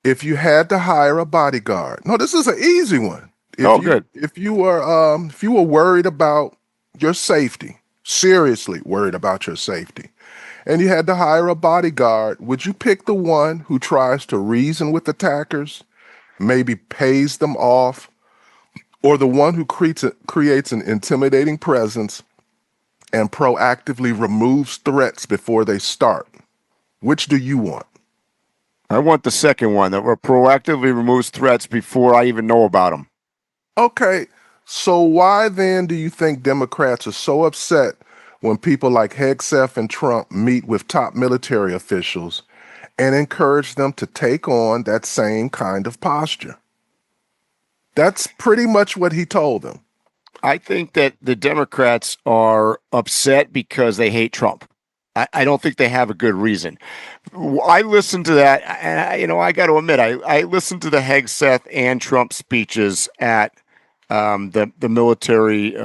if you had to hire a bodyguard, no, this is an easy one. If Oh, you good. if you were worried about your safety, seriously worried about your safety, and you had to hire a bodyguard, would you pick the one who tries to reason with attackers, maybe pays them off, or the one who creates an intimidating presence and proactively removes threats before they start? Which do you want? I want the second one that proactively removes threats before I even know about them. Okay, so why then do you think Democrats are so upset when people like Hegseth and Trump meet with top military officials and encourage them to take on that same kind of posture? That's pretty much what he told them. I think that the Democrats are upset because they hate Trump. I don't think they have a good reason. I listened to that, and I got to admit, I listened to the Hegseth and Trump speeches at the military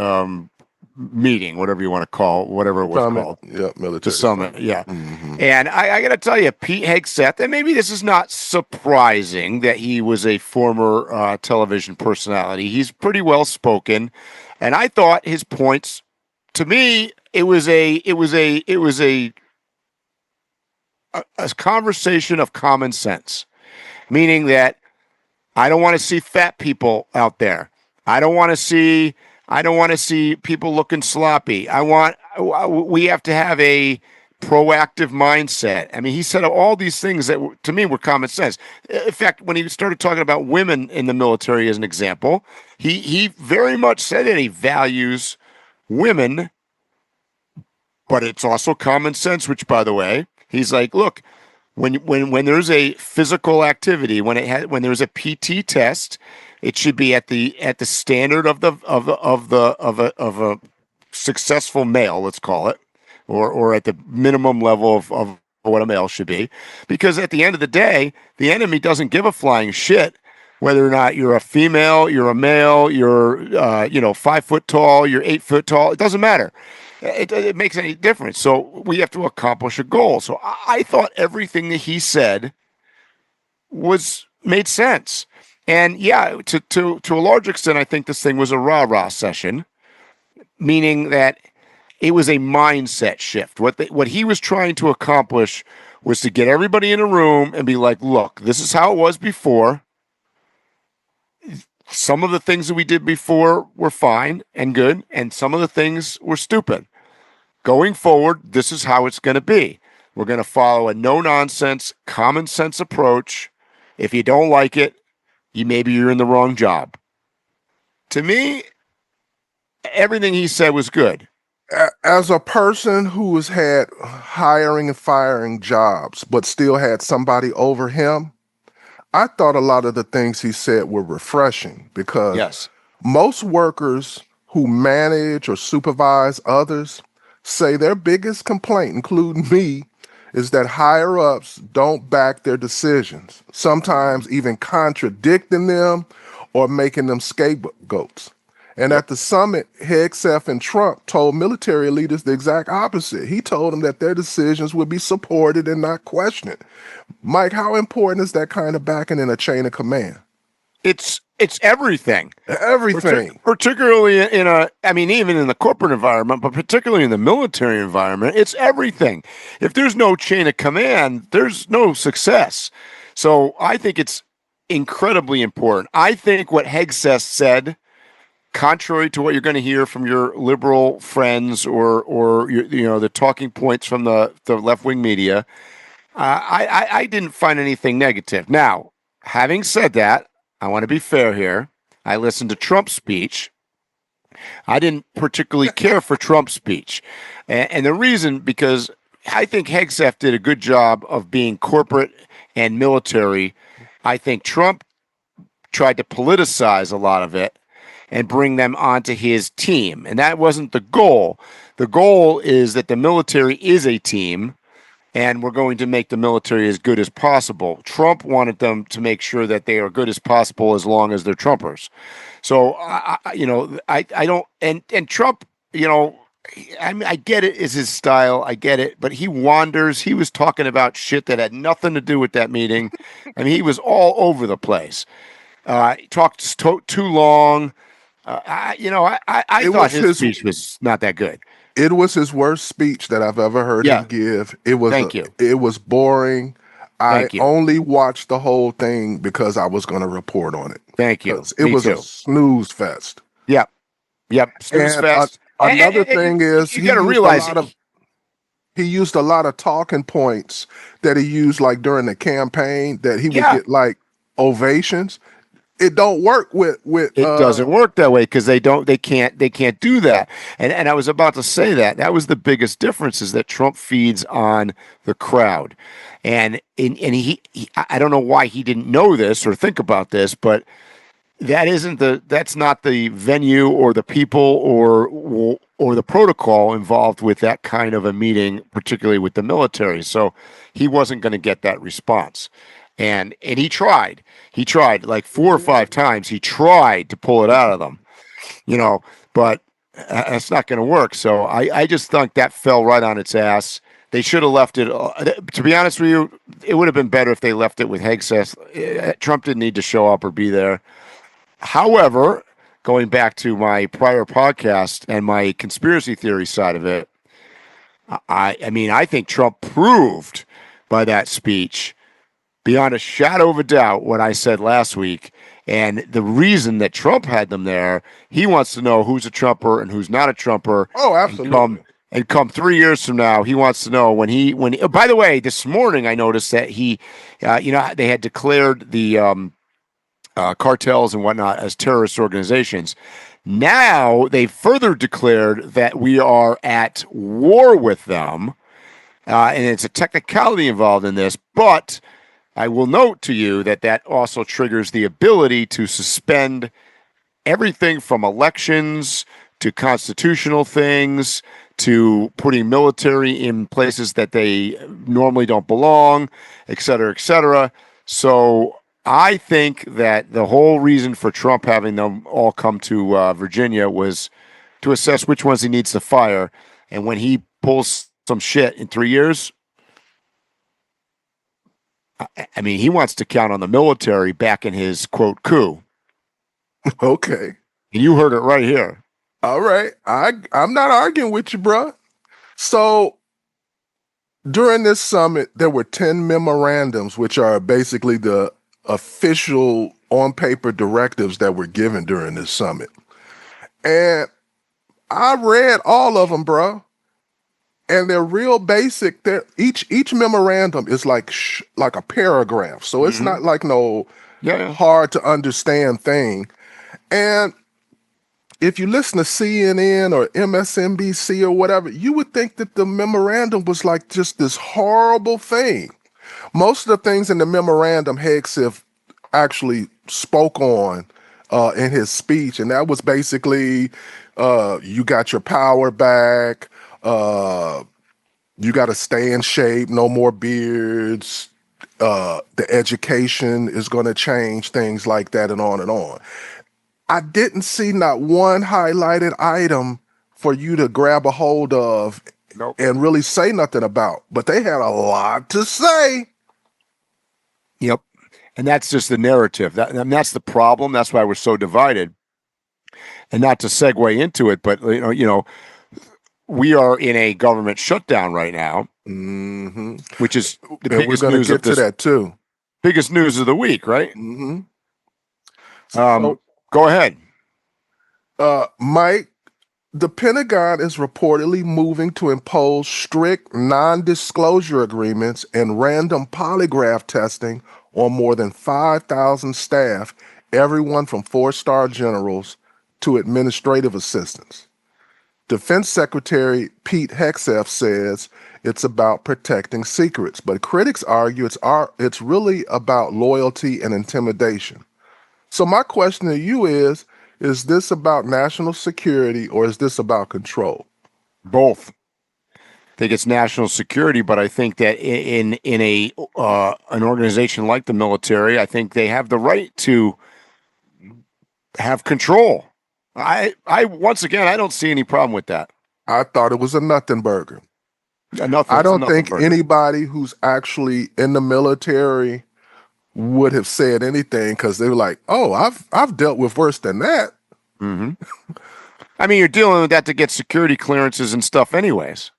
meeting, whatever you want to call, whatever it was Summit, called, yeah, the military summit. summit. Yeah, Hmm. and I got to tell you, Pete Hegseth, and maybe this is not surprising that he was a former television personality. He's pretty well spoken, and I thought his points. To me, it was a conversation of common sense, meaning that I don't want to see fat people out there. I don't want to see I don't want to see people looking sloppy. We have to have a proactive mindset. I mean, he said all these things that to me were common sense. In fact, when he started talking about women in the military as an example, he very much said that he values women, but it's also common sense, which by the way, he's like, look, when there's a physical activity, when there's a PT test, it should be at the standard of a successful male, let's call it, or at the minimum level of what a male should be, because at the end of the day, the enemy doesn't give a flying shit whether or not you're a female, you're a male, you're 5 foot tall, you're 8 foot tall. It doesn't matter. It makes any difference. So we have to accomplish a goal. So I thought everything that he said was made sense. And yeah, to a large extent, I think this thing was a rah-rah session, meaning that it was a mindset shift. What he was trying to accomplish was to get everybody in a room and be like, look, this is how it was before. Some of the things that we did before were fine and good, and some of the things were stupid. Going forward, this is how it's going to be. We're going to follow a no nonsense, common sense approach. If you don't like it, maybe you're in the wrong job. To me, everything he said was good. As a person who has had hiring and firing jobs, but still had somebody over him, I thought a lot of the things he said were refreshing because Yes. most workers who manage or supervise others say their biggest complaint, including me, is that higher ups don't back their decisions, sometimes even contradicting them or making them scapegoats. And Yep. at the summit, Hegseth and Trump told military leaders the exact opposite. He told them that their decisions would be supported and not questioned. Mike, how important is that kind of backing in a chain of command? It's everything. Everything. Particularly I mean, even in the corporate environment, but particularly in the military environment, it's everything. If there's no chain of command, there's no success. So I think it's incredibly important. I think what Hegseth said, contrary to what you're going to hear from your liberal friends or the talking points from the left wing media, I didn't find anything negative. Now, having said that, I want to be fair here. I listened to Trump's speech. I didn't particularly care for Trump's speech. And the reason, because I think Hegseth did a good job of being corporate and military. I think Trump tried to politicize a lot of it and bring them onto his team. And that wasn't the goal. The goal is that the military is a team and we're going to make the military as good as possible. Trump wanted them to make sure that they are good as possible as long as they're Trumpers. So I don't, and Trump, I mean, I get it is his style. I get it, but he wanders. He was talking about shit that had nothing to do with that meeting. I mean, he was all over the place. He talked too long. I It thought was his his speech was not that good. it was his worst speech that I've ever heard him Yeah. give. Thank you. It was boring. I Thank you. only watched the whole thing because I was going to report on it Thank you. because it Me was a too. snooze fest. Yep. Yep. Snooze And fest. another thing is You got to realize, he used a lot of talking points that he used like during the campaign that he would yeah, get like ovations. It don't work with it doesn't work that way because they can't do that. And I was about to say that was the biggest difference is that Trump feeds on the crowd, and I don't know why he didn't know this or think about this, but that's not the venue or the people or the protocol involved with that kind of a meeting, particularly with the military. So he wasn't going to get that response. And he tried like 4 or 5 times. He tried to pull it out of them, you know, but it's not going to work. So I just think that fell right on its ass. They should have left it. To be honest with you, it would have been better if they left it with Hegseth. Trump didn't need to show up or be there. However, going back to my prior podcast and my conspiracy theory side of it, I mean, I think Trump proved by that speech beyond a shadow of a doubt what I said last week. And the reason that Trump had them there, he wants to know who's a Trumper and who's not a Trumper. oh, And come absolutely. and come 3 years from now, he wants to know when. Oh, by the way, this morning I noticed that they had declared the cartels and whatnot as terrorist organizations. Now they further declared that we are at war with them, and it's a technicality involved in this, but I will note to you that that also triggers the ability to suspend everything from elections to constitutional things to putting military in places that they normally don't belong, et cetera, et cetera. So I think that the whole reason for Trump having them all come to Virginia was to assess which ones he needs to fire. And when he pulls some shit in 3 years, I mean, he wants to count on the military back in his quote coup. Okay. And you heard it right here. All right. I'm not arguing with you, bro. So during this summit, there were 10 memorandums, which are basically the official on paper directives that were given during this summit. And I read all of them, bro. And they're real basic. Each memorandum is like a paragraph. So it's not like no Yeah. hard to understand thing. And if you listen to CNN or MSNBC or whatever, you would think that the memorandum was like just this horrible thing. Most of the things in the memorandum, Hegseth actually spoke on in his speech, and that was basically you got your power back, you got to stay in shape, no more beards, the education is going to change, things like that, and on and on. I didn't see not one highlighted item for you to grab a hold of Nope. and really say nothing about, but they had a lot to say. Yep. And that's just the narrative. And that's the problem. That's why we're so divided. And not to segue into it, but we are in a government shutdown right now, Mm-hmm. which is the And we're biggest going to news of get to this that too. biggest news of the week, right? Mm-hmm. Um, So, go ahead. Mike, the Pentagon is reportedly moving to impose strict non-disclosure agreements and random polygraph testing on more than 5,000 staff, everyone from four-star generals to administrative assistants. Defense Secretary Pete Hegseth says it's about protecting secrets, but critics argue it's really about loyalty and intimidation. So my question to you is this about national security or is this about control? Both. I think it's national security, but I think that in a an organization like the military, I think they have the right to have control. I once again, I don't see any problem with that. I thought it was a nothing burger. Yeah, nothing. I It's a don't nothing think burger. anybody who's actually in the military would have said anything because they were like, "Oh, I've dealt with worse than that." Hmm. I mean, you're dealing with that to get security clearances and stuff, anyways.